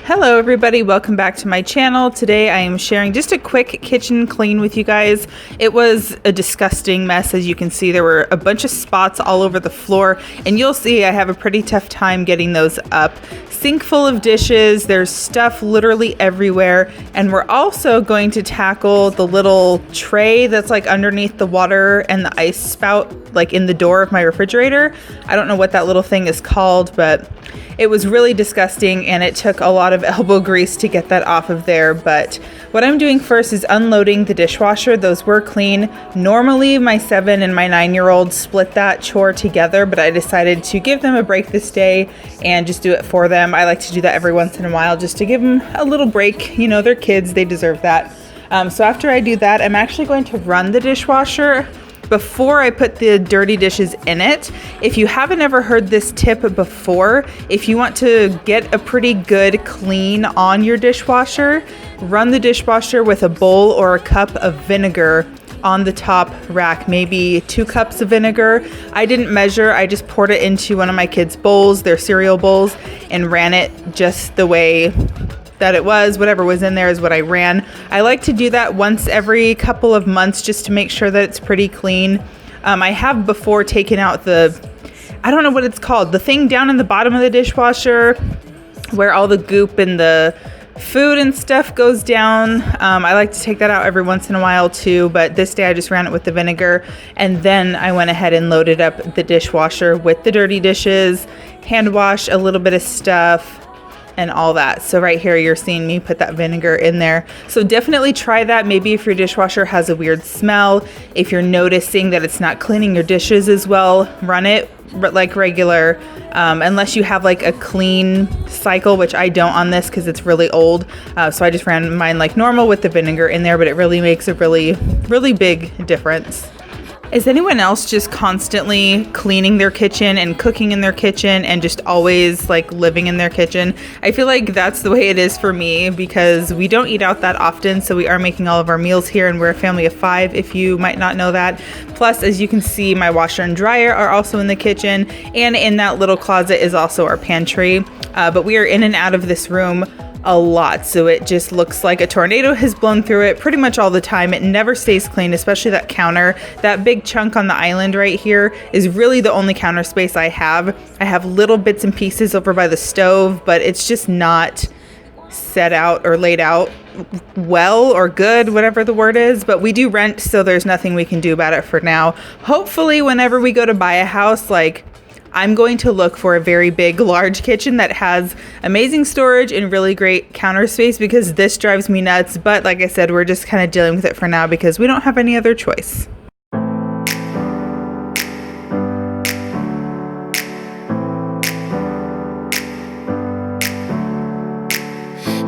Hello everybody, welcome back to my channel. Today I am sharing just a quick kitchen clean with you guys. It was a disgusting mess. As you can see, there were a bunch of spots all over the floor, and you'll see I have a pretty tough time getting those up. Sink full of dishes, there's stuff literally everywhere, and we're also going to tackle the little tray that's like underneath the water and the ice spout, like in the door of my refrigerator. I don't know what that little thing is called, but it was really disgusting and it took a lot of elbow grease to get that off of there. But what I'm doing first is unloading the dishwasher. Those were clean. Normally my 7 and my 9-year-old split that chore together, but I decided to give them a break this day and just do it for them. I like to do that every once in a while just to give them a little break. You know, they're kids, they deserve that. So after I do that, I'm actually going to run the dishwasher before I put the dirty dishes in it. If you haven't ever heard this tip before, if you want to get a pretty good clean on your dishwasher, run the dishwasher with a bowl or a cup of vinegar on the top rack, maybe 2 cups of vinegar. I didn't measure, I just poured it into one of my kids' bowls, their cereal bowls, and ran it just the way that it was. Whatever was in there is what I ran. I like to do that once every couple of months just to make sure that it's pretty clean. I have before taken out I don't know what it's called, the thing down in the bottom of the dishwasher where all the goop and the food and stuff goes down. I like to take that out every once in a while too, but this day I just ran it with the vinegar, and then I went ahead and loaded up the dishwasher with the dirty dishes, hand wash a little bit of stuff, and all that. So right here you're seeing me put that vinegar in there. So definitely try that. Maybe if your dishwasher has a weird smell, if you're noticing that it's not cleaning your dishes as well, run it like regular, unless you have like a clean cycle, which I don't on this because it's really old. So I just ran mine like normal with the vinegar in there, but it really makes a really big difference. Is anyone else just constantly cleaning their kitchen and cooking in their kitchen and just always like living in their kitchen? I feel like that's the way it is for me because we don't eat out that often, so we are making all of our meals here, and we're a family of 5 if you might not know that. Plus, as you can see, my washer and dryer are also in the kitchen, and in that little closet is also our pantry. But we are in and out of this room a lot, so it just looks like a tornado has blown through it pretty much all the time. It never stays clean, especially that counter. That big chunk on the island right here is really the only counter space I have. I have little bits and pieces over by the stove, but it's just not set out or laid out well or good, whatever the word is. But we do rent, so there's nothing we can do about it for now. Hopefully whenever we go to buy a house, like, I'm going to look for a very big, large kitchen that has amazing storage and really great counter space, because this drives me nuts. But like I said, we're just kind of dealing with it for now because we don't have any other choice.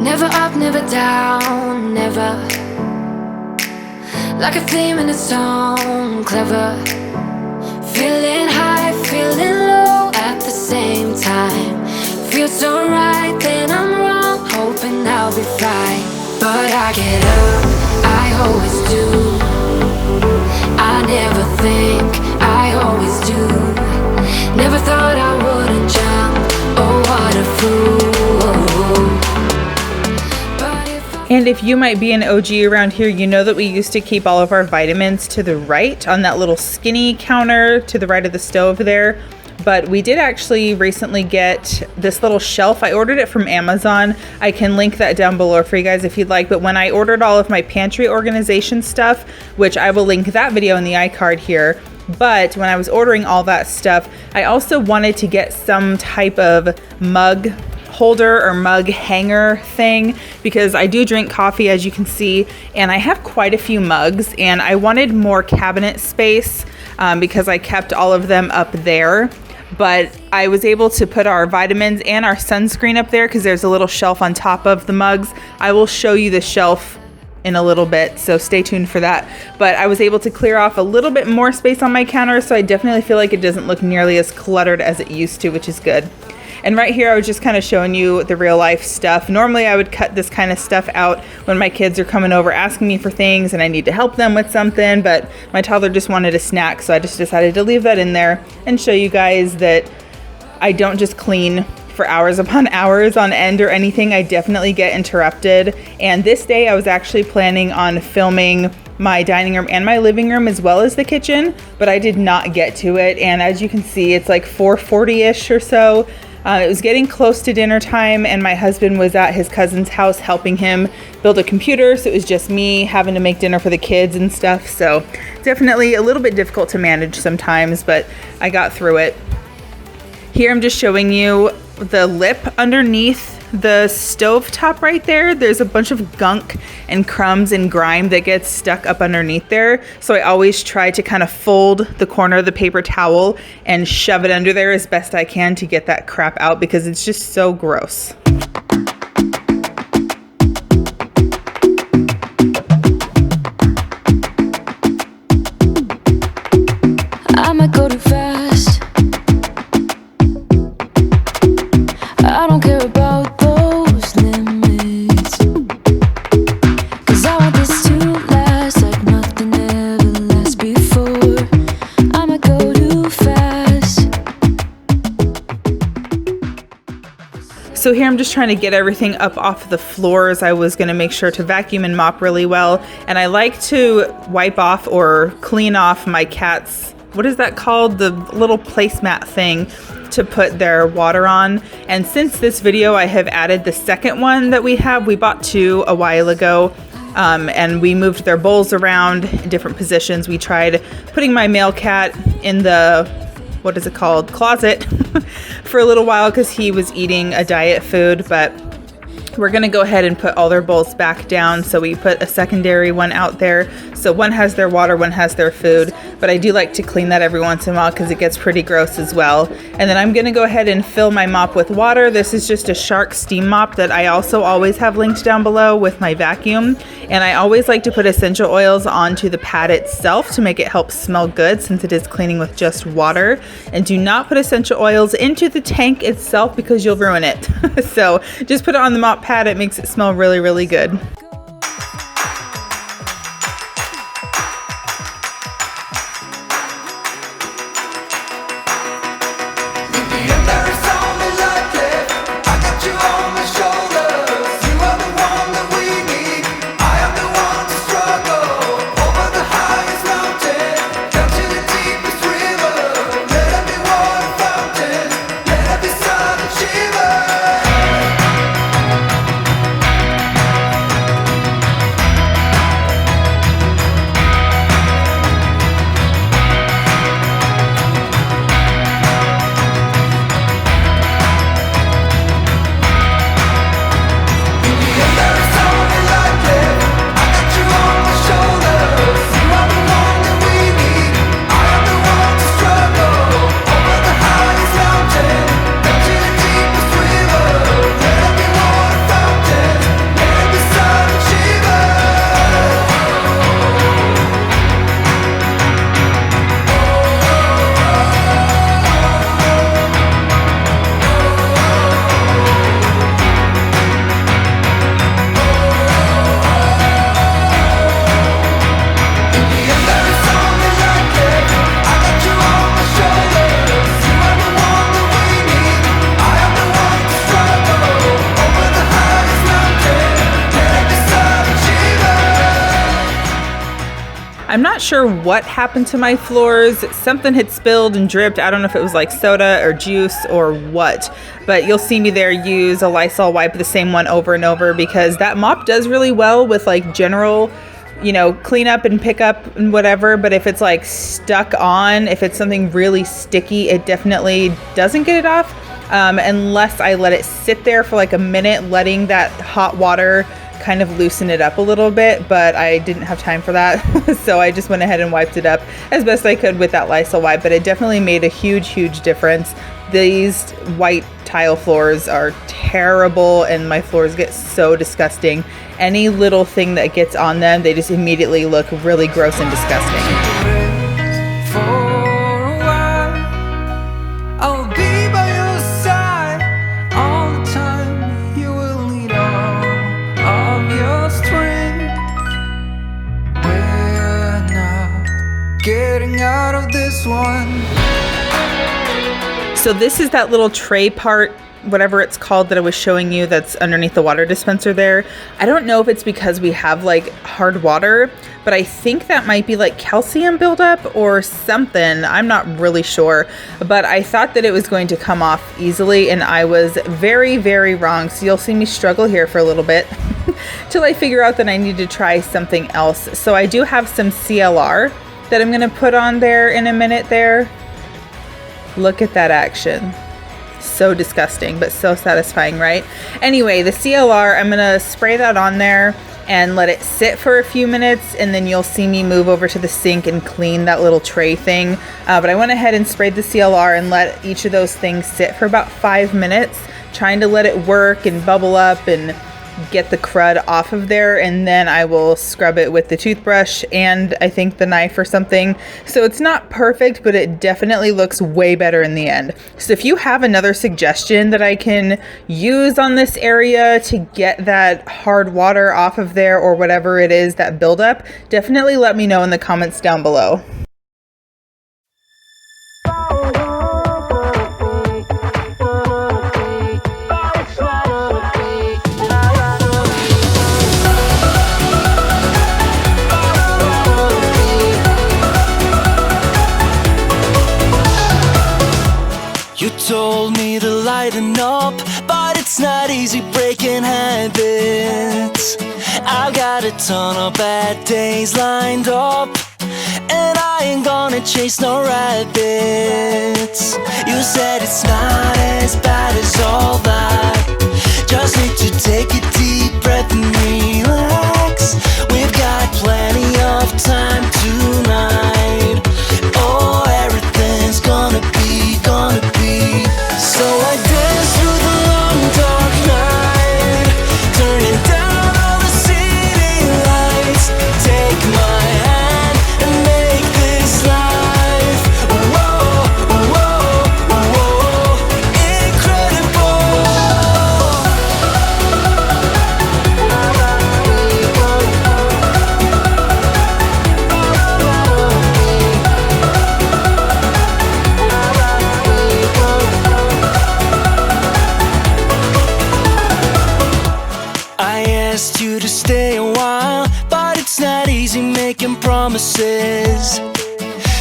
Never up, never down, never. Like a theme in a song, clever. Feeling high, feeling low at the same time. Feels so right, then I'm wrong, hoping I'll be fine. But I get up, I always do. I never think, I always do. Never thought I wouldn't jump, oh what a fool. And if you might be an OG around here, you know that we used to keep all of our vitamins to the right on that little skinny counter to the right of the stove there. But we did actually recently get this little shelf. I ordered it from Amazon. I can link that down below for you guys if you'd like. But when I ordered all of my pantry organization stuff, which I will link that video in the iCard here, but when I was ordering all that stuff, I also wanted to get some type of mug holder or mug hanger thing, because I do drink coffee, as you can see, and I have quite a few mugs, and I wanted more cabinet space because I kept all of them up there. But I was able to put our vitamins and our sunscreen up there because there's a little shelf on top of the mugs. I will show you the shelf in a little bit, so stay tuned for that. But I was able to clear off a little bit more space on my counter, so I definitely feel like it doesn't look nearly as cluttered as it used to, which is good. And right here, I was just kind of showing you the real life stuff. Normally, I would cut this kind of stuff out when my kids are coming over asking me for things and I need to help them with something, but my toddler just wanted a snack, so I just decided to leave that in there and show you guys that I don't just clean for hours upon hours on end or anything, I definitely get interrupted. And this day I was actually planning on filming my dining room and my living room as well as the kitchen, but I did not get to it. And as you can see, it's like 4:40-ish or so. It was getting close to dinner time, and my husband was at his cousin's house helping him build a computer, so it was just me having to make dinner for the kids and stuff. So definitely a little bit difficult to manage sometimes, but I got through it. Here I'm just showing you the lip underneath the stove top right there. There's a bunch of gunk and crumbs and grime that gets stuck up underneath there. So I always try to kind of fold the corner of the paper towel and shove it under there as best I can to get that crap out, because it's just so gross. I might go too fast. I don't care about those limits, 'cause I want this to last like nothing ever lasts before. I might go too fast. So here I'm just trying to get everything up off the floors. I was going to make sure to vacuum and mop really well, and I like to wipe off or clean off my cat's, what is that called? The little placemat thing to put their water on. And since this video, I have added the second one that we have. We bought two a while ago, and we moved their bowls around in different positions. We tried putting my male cat in the, what is it called, closet for a little while because he was eating a diet food, but we're gonna go ahead and put all their bowls back down. So we put a secondary one out there. So one has their water, one has their food, but I do like to clean that every once in a while because it gets pretty gross as well. And then I'm gonna go ahead and fill my mop with water. This is just a Shark steam mop that I also always have linked down below with my vacuum. And I always like to put essential oils onto the pad itself to make it help smell good, since it is cleaning with just water. And do not put essential oils into the tank itself because you'll ruin it. So just put it on the mop pad. It makes it smell really, really good. I'm not sure what happened to my floors. Something had spilled and dripped. I don't know if it was like soda or juice or what, but you'll see me there use a Lysol wipe, the same one over and over, because that mop does really well with like general, you know, clean up and pick up and whatever. But if it's like stuck on, if it's something really sticky, it definitely doesn't get it off, unless I let it sit there for like a minute, letting that hot water kind of loosen it up a little bit, but I didn't have time for that. So I just went ahead and wiped it up as best I could with that Lysol wipe, but it definitely made a huge difference. These white tile floors are terrible, and my floors get so disgusting. Any little thing that gets on them, they just immediately look really gross and disgusting. Getting out of this one. So this is that little tray part whatever it's called that I was showing you that's underneath the water dispenser there. I don't know if it's because we have like hard water, but I think that might be like calcium buildup or something. I'm not really sure, but I thought that it was going to come off easily, and I was very, very wrong. So you'll see me struggle here for a little bit till I figure out that I need to try something else. So I do have some CLR that I'm gonna put on there in a minute there. Look at that action. So disgusting, but so satisfying, right? Anyway, the CLR, I'm gonna spray that on there and let it sit for a few minutes, and then you'll see me move over to the sink and clean that little tray thing. But I went ahead and sprayed the CLR and let each of those things sit for about 5 minutes, trying to let it work and bubble up and get the crud off of there, and then I will scrub it with the toothbrush and I think the knife or something. So it's not perfect, but it definitely looks way better in the end. So if you have another suggestion that I can use on this area to get that hard water off of there or whatever it is, that buildup, definitely let me know in the comments down below. You told me to lighten up, but it's not easy breaking habits. I've got a ton of bad days lined up, and I ain't gonna chase no rabbits. You said it's not as bad as all that. Just need to take a deep breath and relax. We've got plenty of time tonight. Oh, everything's gonna be. So I dance through the long dark night, turning down all the city lights. Take my hand and make this life, whoa, whoa, whoa, incredible. I asked you to stay a while, but it's not easy making promises.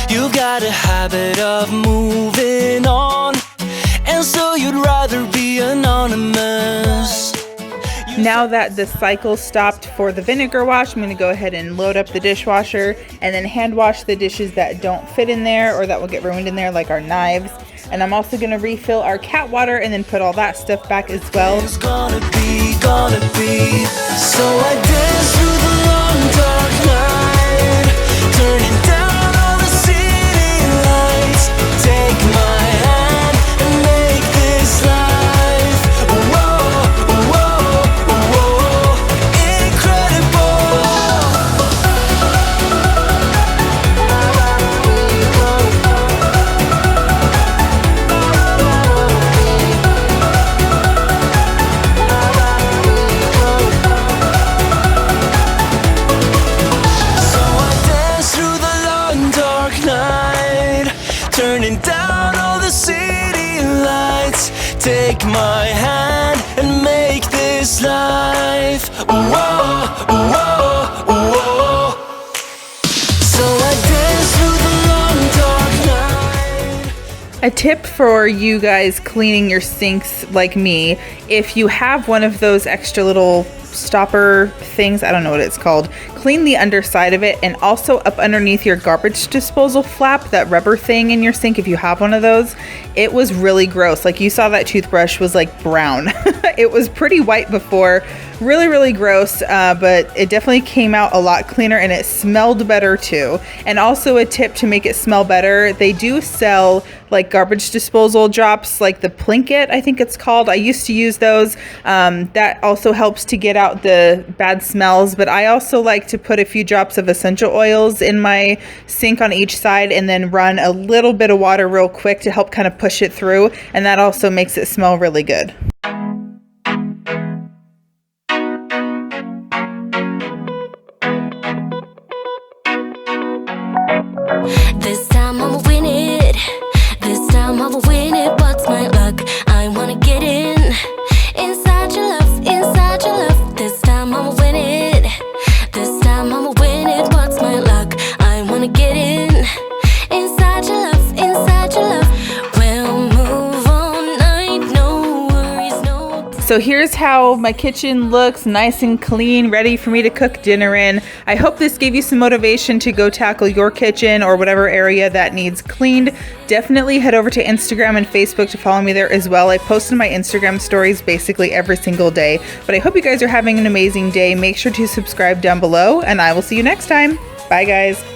You've got a habit of moving on, and so you'd rather be anonymous. Now that the cycle stopped for the vinegar wash, I'm going to go ahead and load up the dishwasher and then hand wash the dishes that don't fit in there or that will get ruined in there, like our knives. And I'm also going to refill our cat water and then put all that stuff back as well. It's gonna be. So I dance through the long dark night, turning down all the city lights. Take my hand and make this life, whoa, whoa, whoa, incredible. Turning down all the city lights. Take my hand and make this life, whoa, whoa, whoa. So I dance through the long dark night. A tip for you guys cleaning your sinks like me, if you have one of those extra little stopper things, I don't know what it's called, clean the underside of it, and also up underneath your garbage disposal flap, that rubber thing in your sink, if you have one of those. It was really gross. Like, you saw that toothbrush was like brown. It was pretty white before, really, really gross, but it definitely came out a lot cleaner, and it smelled better too. And also a tip to make it smell better, they do sell like garbage disposal drops, like the Plinkett, I think it's called. I used to use those. That also helps to get out the bad smells, but I also like to put a few drops of essential oils in my sink on each side and then run a little bit of water real quick to help kind of push it through, and that also makes it smell really good. This time I'ma win it. This time I'ma win it. What's my luck? I wanna get in. So here's how my kitchen looks, nice and clean, ready for me to cook dinner in. I hope this gave you some motivation to go tackle your kitchen or whatever area that needs cleaned. Definitely head over to Instagram and Facebook to follow me there as well. I post in my Instagram stories basically every single day. But I hope you guys are having an amazing day. Make sure to subscribe down below, and I will see you next time. Bye, guys.